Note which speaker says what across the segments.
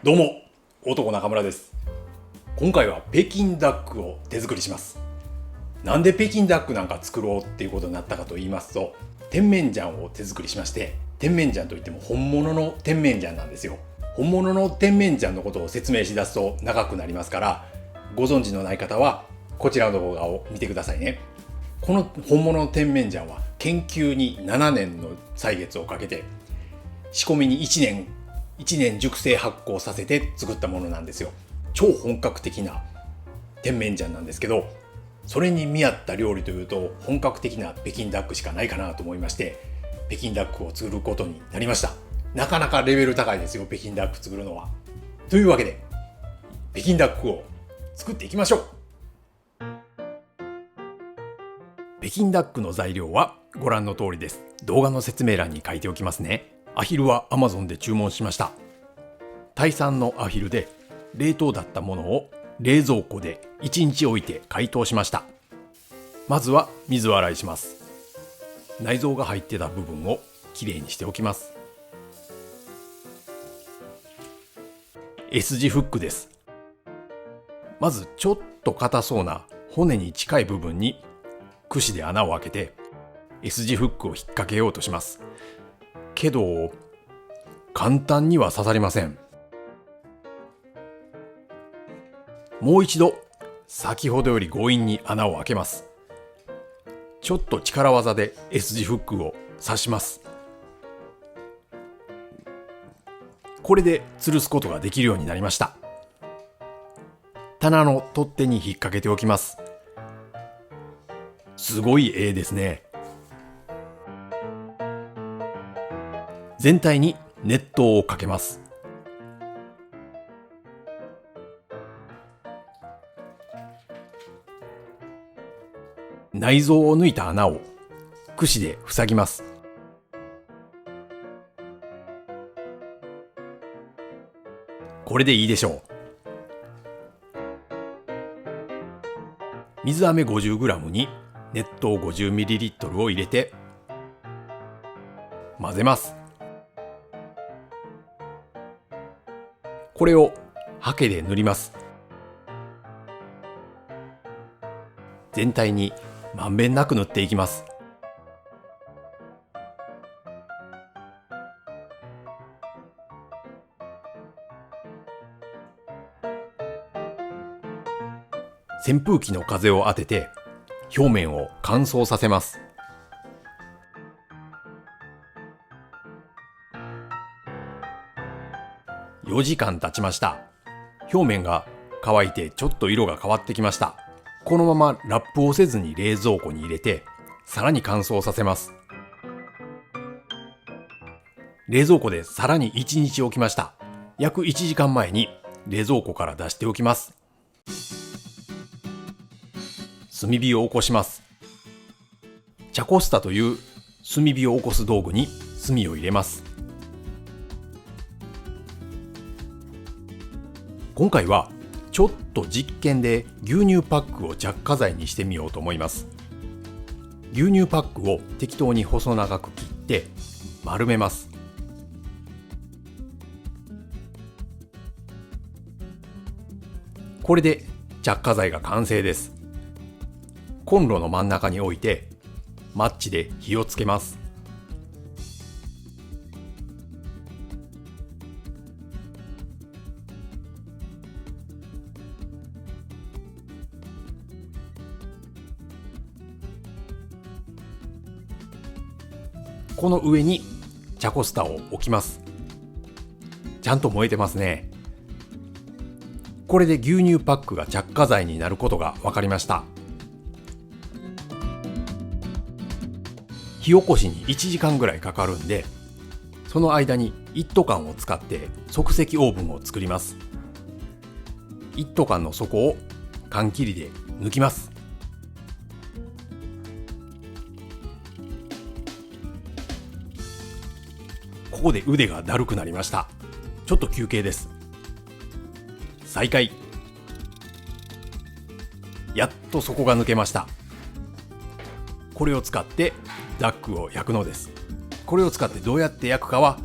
Speaker 1: どうも、男中村です。今回は北京ダックを手作りします。なんで北京ダックなんか作ろうっていうことになったかと言いますと、甜麺醤を手作りしまして、甜麺醤といっても本物の甜麺醤なんですよ。本物の甜麺醤のことを説明しだすと長くなりますから、ご存知のない方はこちらの動画を見てくださいね。この本物の甜麺醤は研究に7年の歳月をかけて、仕込みに1年熟成発酵させて作ったものなんですよ。超本格的な甜麺醤なんですけど、それに見合った料理というと本格的な北京ダックしかないかなと思いまして、北京ダックを作ることになりました。なかなかレベル高いですよ、北京ダック作るのは。というわけで北京ダックを作っていきましょう。北京ダックの材料はご覧の通りです。動画の説明欄に書いておきますね。アヒルは Amazon で注文しました。タイ産のアヒルで冷凍だったものを冷蔵庫で1日置いて解凍しました。まずは水洗いします。内臓が入ってた部分をきれいにしておきます。S 字フックです。まずちょっと硬そうな骨に近い部分に櫛で穴を開けて S 字フックを引っ掛けようとします。けど簡単には刺さりません。もう一度先ほどより強引に穴を開けます。ちょっと力技で S 字フックを刺します。これで吊るすことができるようになりました。棚の取っ手に引っ掛けておきます。すごい絵ですね。全体に熱湯をかけます。内臓を抜いた穴を櫛で塞ぎます。これでいいでしょう。水飴 50g に熱湯 50ml を入れて混ぜます。これをハケで塗ります。全体にまんべんなく塗っていきます。扇風機の風を当てて表面を乾燥させます。4時間経ちました。表面が乾いてちょっと色が変わってきました。このままラップをせずに冷蔵庫に入れてさらに乾燥させます。冷蔵庫でさらに1日置きました。約1時間前に冷蔵庫から出しておきます。炭火を起こします。チャコスタという炭火を起こす道具に炭を入れます。今回はちょっと実験で牛乳パックを着火剤にしてみようと思います。牛乳パックを適当に細長く切って丸めます。これで着火剤が完成です。コンロの真ん中に置いてマッチで火をつけます。この上にチャコスタを置きます。ちゃんと燃えてますね。これで牛乳パックが着火剤になることが分かりました。火起こしに1時間ぐらいかかるんで、その間に一斗缶を使って即席オーブンを作ります。一斗缶の底を缶切りで抜きます。ここで腕がだるくなりました。ちょっと休憩です。再開。やっと底が抜けました。これを使ってダックを焼くのです。これを使ってどうやって焼くかは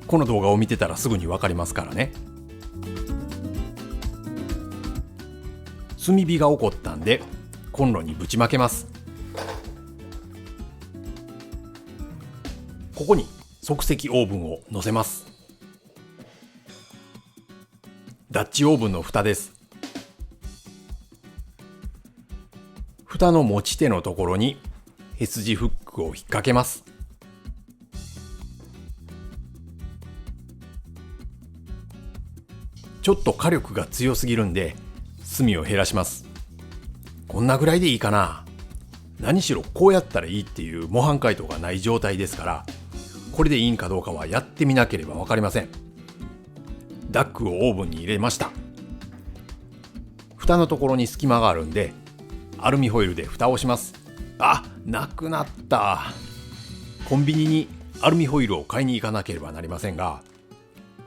Speaker 1: この動画を見てたらすぐに分かりますからね。炭火が起こったんでコンロにぶちまけます。ここに即席オーブンを乗せます。ダッチオーブンの蓋です。蓋の持ち手のところに S 字フックを引っ掛けます。ちょっと火力が強すぎるんで炭を減らします。こんなぐらいでいいかな。何しろこうやったらいいっていう模範解答がない状態ですから、これでいいんかどうかはやってみなければ分かりません。ダックをオーブンに入れました。蓋のところに隙間があるんでアルミホイルで蓋をします。あ、なくなった。コンビニにアルミホイルを買いに行かなければなりませんが、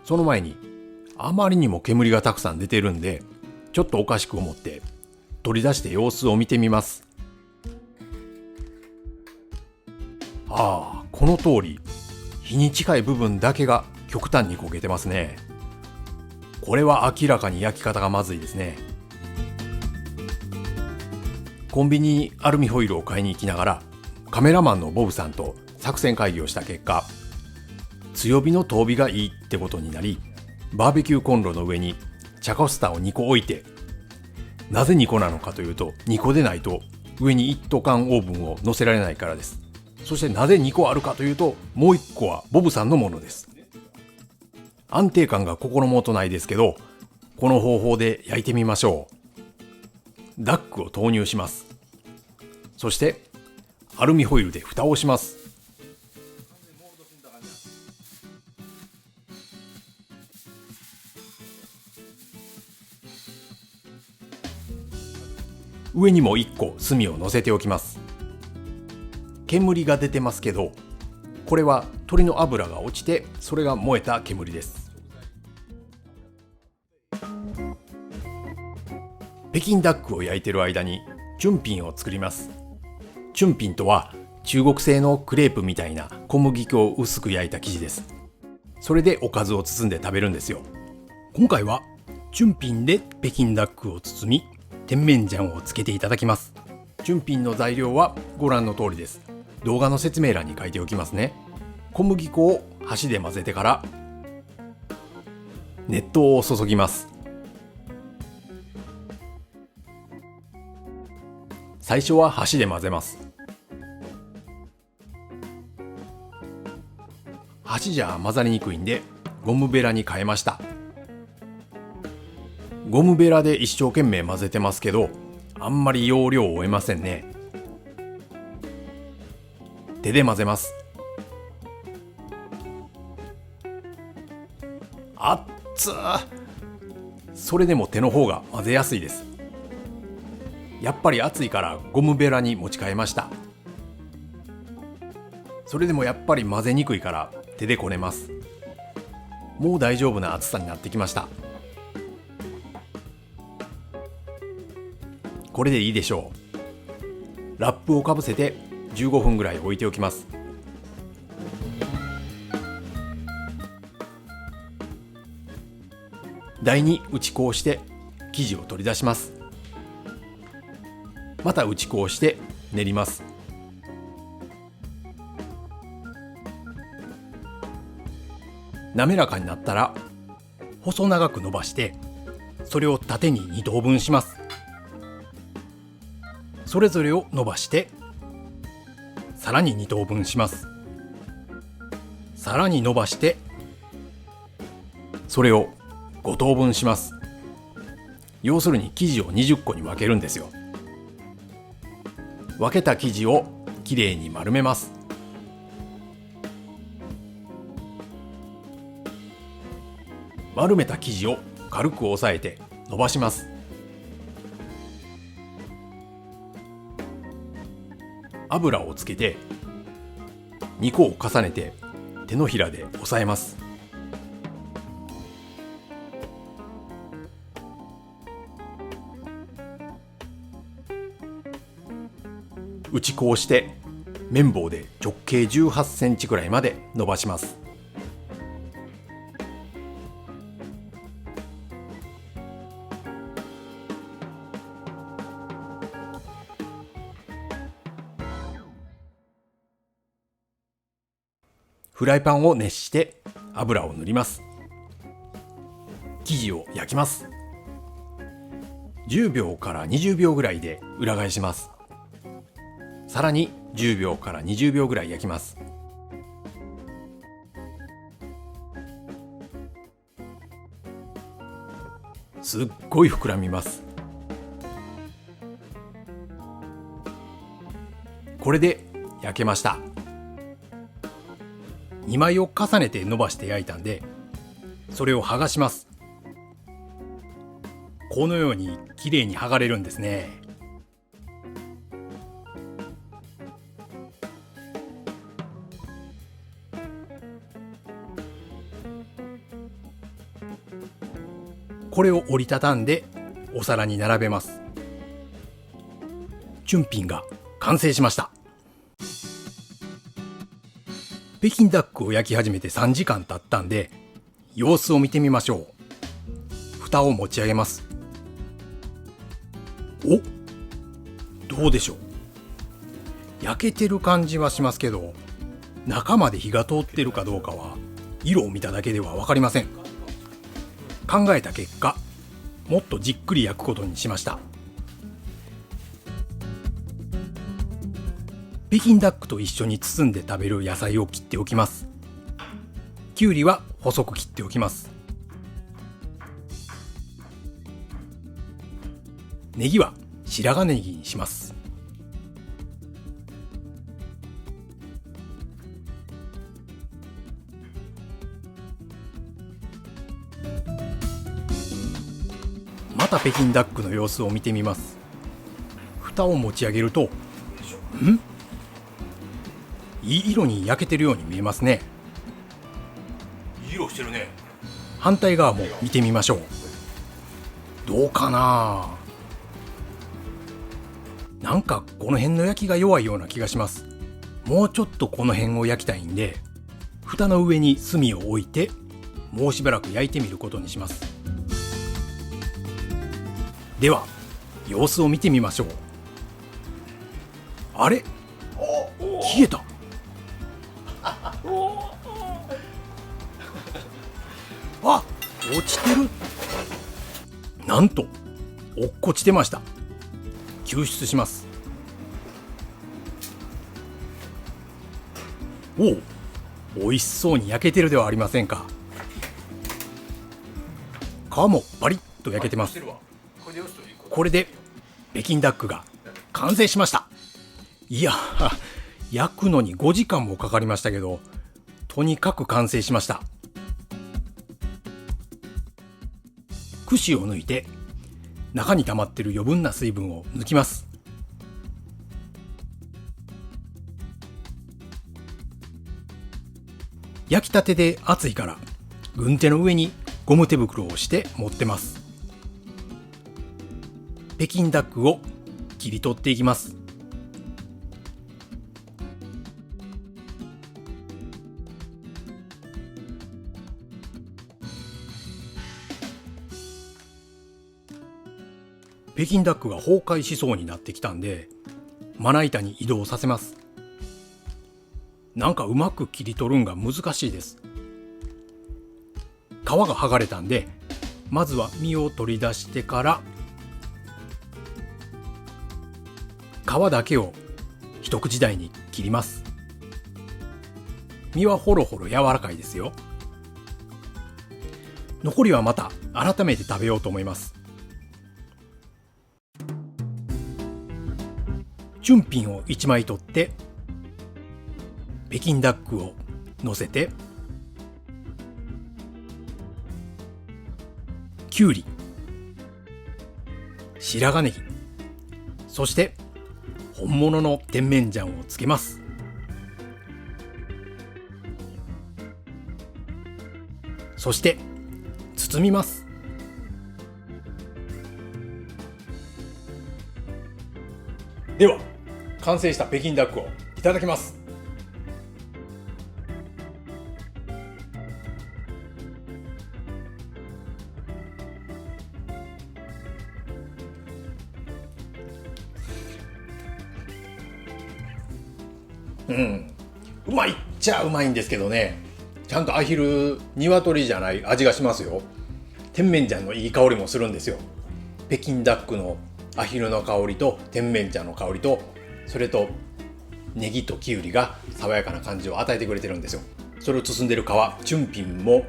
Speaker 1: その前にあまりにも煙がたくさん出てるんでちょっとおかしく思って取り出して様子を見てみます。この通り火に近い部分だけが極端に焦げてますね。これは明らかに焼き方がまずいですね。コンビニにアルミホイルを買いに行きながらカメラマンのボブさんと作戦会議をした結果、強火の遠火がいいってことになり、バーベキューコンロの上に茶コスターを2個置いて、なぜ2個なのかというと、2個でないと上に一斗缶オーブンを乗せられないからです。そしてなぜ2個あるかというと、もう1個はボブさんのものです。安定感が心もとないですけど、この方法で焼いてみましょう。ダックを投入します。そしてアルミホイルで蓋をします。上にも1個炭を乗せておきます。煙が出てますけど、これは鶏の脂が落ちてそれが燃えた煙です。北京ダックを焼いてる間にチュンピンを作ります。チュンピンとは中国製のクレープみたいな小麦粉を薄く焼いた生地です。それでおかずを包んで食べるんですよ。今回はチュンピンで北京ダックを包み、甜麺醤をつけていただきます。チュンピンの材料はご覧の通りです。動画の説明欄に書いておきますね。小麦粉を箸で混ぜてから熱湯を注ぎます。最初は箸で混ぜます。箸じゃ混ざりにくいんでゴムベラに変えました。ゴムベラで一生懸命混ぜてますけど、あんまり要領を得ませんね。手で混ぜます。あっつー。それでも手の方が混ぜやすいです。やっぱり熱いからゴムベラに持ち替えました。それでもやっぱり混ぜにくいから手でこねます。もう大丈夫な厚さになってきました。これでいいでしょう。ラップをかぶせて15分ぐらい置いておきます。台に打ち粉をして生地を取り出します。また打ち粉をして練ります。滑らかになったら細長く伸ばして、それを縦に2等分します。それぞれを伸ばしてさらに2等分します。さらに伸ばしてそれを5等分します。要するに生地を20個に分けるんですよ。分けた生地をきれいに丸めます。丸めた生地を軽く押さえて伸ばします。油をつけて2個を重ねて手のひらで押さえます。打ち粉をして綿棒で直径18センチくらいまで伸ばします。フライパンを熱して油を塗ります。生地を焼きます。10秒から20秒ぐらいで裏返します。さらに10秒から20秒ぐらい焼きます。すっごい膨らみます。これで焼けました。2枚を重ねて伸ばして焼いたんで、それを剥がします。このようにきれいに剥がれるんですね。これを折りたたんでお皿に並べます。チュンピンが完成しました。北京ダックを焼き始めて3時間経ったんで、様子を見てみましょう。蓋を持ち上げます。お、どうでしょう。焼けてる感じはしますけど、中まで火が通ってるかどうかは色を見ただけでは分かりません。考えた結果、もっとじっくり焼くことにしました。北京ダックと一緒に包んで食べる野菜を切っておきます。きゅうりは細く切っておきます。ネギは白髪ネギにします。また北京ダックの様子を見てみます。蓋を持ち上げると、いい色に焼けてるように見えますね。いい色してるね。反対側も見てみましょう。どうかな。なんかこの辺の焼きが弱いような気がします。もうちょっとこの辺を焼きたいんで、蓋の上に炭を置いてもうしばらく焼いてみることにします。では様子を見てみましょう。あれ、消えた。あ、落ちてる。なんと落っこちてました。救出します。おお、美味しそうに焼けてるではありませんか。皮もバリッと焼けてます。これで北京ダックが完成しました。いや、焼くのに5時間もかかりましたけど、とにかく完成しました。串を抜いて中に溜まっている余分な水分を抜きます。焼きたてで熱いから軍手の上にゴム手袋をして持ってます。北京ダックを切り取っていきます。北京ダックが崩壊しそうになってきたんで、まな板に移動させます。なんかうまく切り取るんが難しいです。皮が剥がれたんで、まずは身を取り出してから皮だけを一口大に切ります。身はほろほろ柔らかいですよ。残りはまた改めて食べようと思います。チュンピンを1枚取って北京ダックを乗せて、きゅうり、白髪ネギ、そして本物の甜麺醤をつけます。そして包みます。では完成した北京ダックをいただきます。うまいっちちゃうまいんですけどね、ちゃんとアヒル鶏じゃない味がしますよ。甜麺醤のいい香りもするんですよ。北京ダックのアヒルの香りと甜麺醤の香りと、それとネギときゅうりが爽やかな感じを与えてくれてるんですよ。それを包んでる皮チュンピンも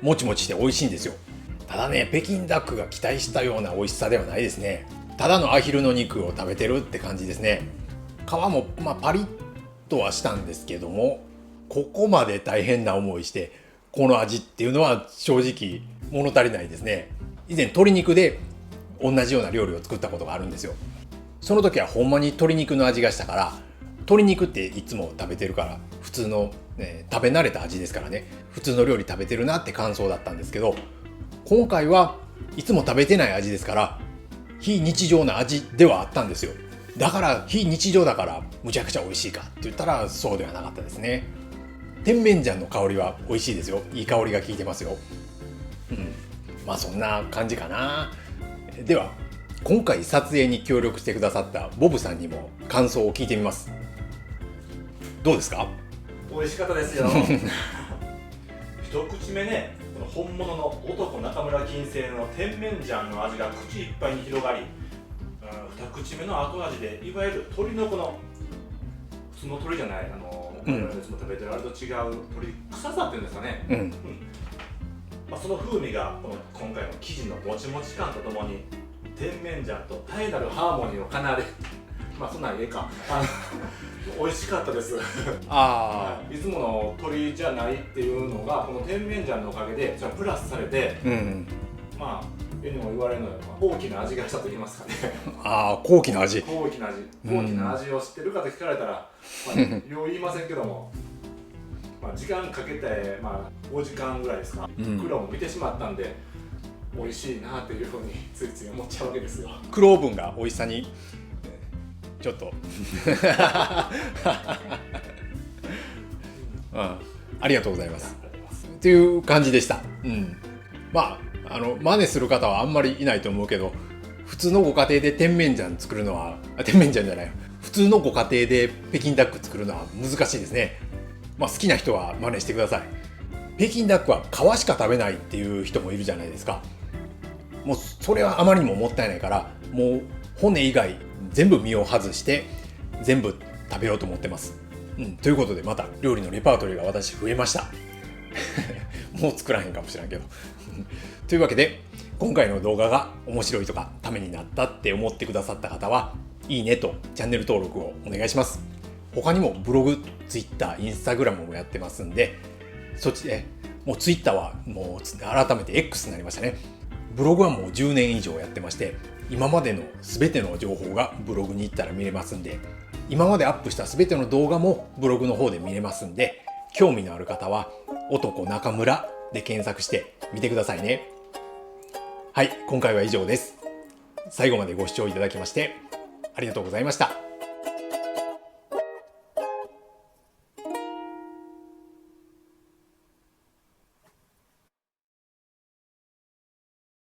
Speaker 1: もちもちして美味しいんですよ。ただね、北京ダックが期待したような美味しさではないですね。ただのアヒルの肉を食べてるって感じですね。皮もパリッとはしたんですけども、ここまで大変な思いしてこの味っていうのは正直物足りないですね。以前鶏肉で同じような料理を作ったことがあるんですよ。その時はほんまに鶏肉の味がしたから、鶏肉っていつも食べてるから普通の、食べ慣れた味ですからね、普通の料理食べてるなって感想だったんですけど、今回はいつも食べてない味ですから非日常な味ではあったんですよ。だから非日常だからむちゃくちゃ美味しいかって言ったらそうではなかったですね。甜麺醤の香りは美味しいですよ。いい香りが効いてますよ。そんな感じかな。では今回撮影に協力してくださったボブさんにも感想を聞いてみます。どうですか？
Speaker 2: 美味しかったですよ。一口目ね、この本物の男中村金星の甜麺醤の味が口いっぱいに広がり、二口目の後味でいわゆる鶏のこの普通の鶏じゃない、我々いつも食べてるあれと違う鶏臭さっていうんですかね、その風味がこの今回の生地のもちもち感とともに甜麺醤と絶えなるハーモニーを奏で、そんなんええか、美味しかったです。いつもの鶏じゃないっていうのがこの甜麺醤のおかげでプラスされて、絵にも言われるのは高貴な味がしたと言いますかね。
Speaker 1: 高貴な味。
Speaker 2: 高貴な味を知ってるかと聞かれたら、よう言いませんけども、時間かけて、5時間ぐらいですか、苦労も見てしまったんで美味しいなっていうふうについつい思っちゃうわけですよ。
Speaker 1: 苦労分が美味しさにちょっとありがとうございますっていう感じでした。真似する方はあんまりいないと思うけど、普通のご家庭で甜麺醤作るのは甜麺醤じゃない、普通のご家庭で北京ダック作るのは難しいですね。好きな人は真似してください。北京ダックは皮しか食べないっていう人もいるじゃないですか。もうそれはあまりにももったいないから、もう骨以外全部身を外して全部食べようと思ってます。ということでまた料理のレパートリーが私増えました。もう作らへんかもしれんけど。というわけで今回の動画が面白いとかためになったって思ってくださった方はいいねとチャンネル登録をお願いします。他にもブログ、ツイッター、インスタグラムもやってますんで、そっちでもうツイッターはもう改めて X になりましたね。ブログはもう10年以上やってまして、今までの全ての情報がブログに行ったら見れますんで、今までアップした全ての動画もブログの方で見れますんで、興味のある方は男中村で検索してみてくださいね。はい、今回は以上です。最後までご視聴いただきましてありがとうございました。